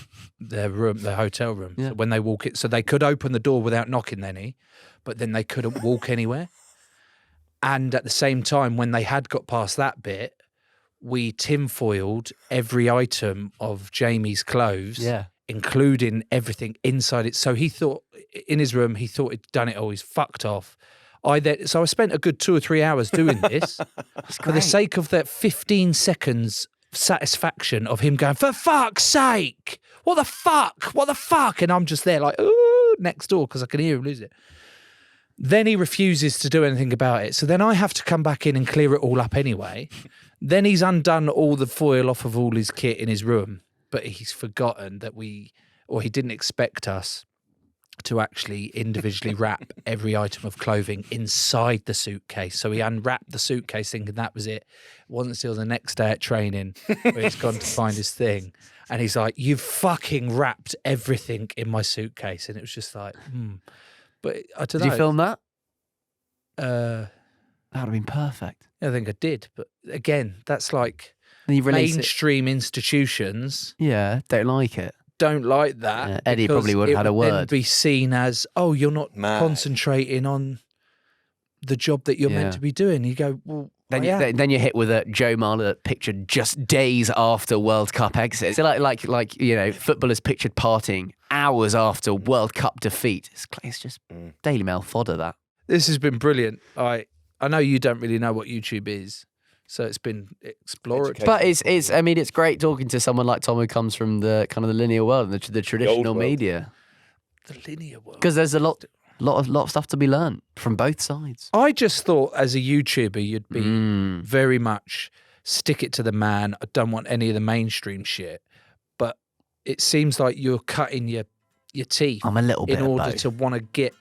room, their hotel room. Yeah. So when they walk it, so they could open the door without knocking any, but then they couldn't walk anywhere. And at the same time, when they had got past that bit, we tinfoiled every item of Jamie's clothes Yeah. including everything inside it. So he thought, in his room, he thought he'd done it all. He's fucked off. So I spent a good 2 or 3 hours doing this for the sake of that 15 seconds satisfaction of him going, for fuck's sake, what the fuck? And I'm just there like, ooh, next door, because I can hear him lose it. Then he refuses to do anything about it. So then I have to come back in and clear it all up anyway. Then he's undone all the foil off of all his kit in his room, but he's forgotten that he didn't expect us to actually individually wrap every item of clothing inside the suitcase. So he unwrapped the suitcase thinking that was it. It wasn't until the next day at training where he's gone to find his thing. And he's like, you've fucking wrapped everything in my suitcase. And it was just like, But I don't know. Did you film that? That would have been perfect. I think I did. But again, that's like And you release mainstream institutions don't like it. don't like that. Yeah, Eddie probably would have had a It would then word. be seen as, oh, you're not Mad. concentrating on the job that you're meant to be doing. You go, well, Then, I am. then you're hit with a Joe Marler picture just days after World Cup exit. So like footballers pictured partying hours after World Cup defeat. It's just Daily Mail fodder, that. This has been brilliant. I know you don't really know what YouTube is, so it's been exploratory. But it's great talking to someone like Tom who comes from the kind of the linear world and the traditional world. media. The linear world. Because there's a lot of stuff to be learned from both sides. I just thought as a YouTuber you'd be very much stick it to the man. I don't want any of the mainstream shit. But it seems like you're cutting your teeth I'm a little bit in order of both. to want to get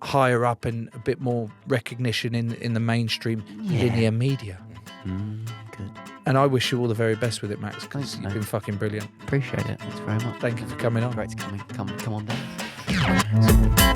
higher up and a bit more recognition in the mainstream linear media. Good. And I wish you all the very best with it, Max, because Thanks, you've mate. been fucking brilliant. Appreciate it. Thanks very much. Thank you for coming on. Great to come on down.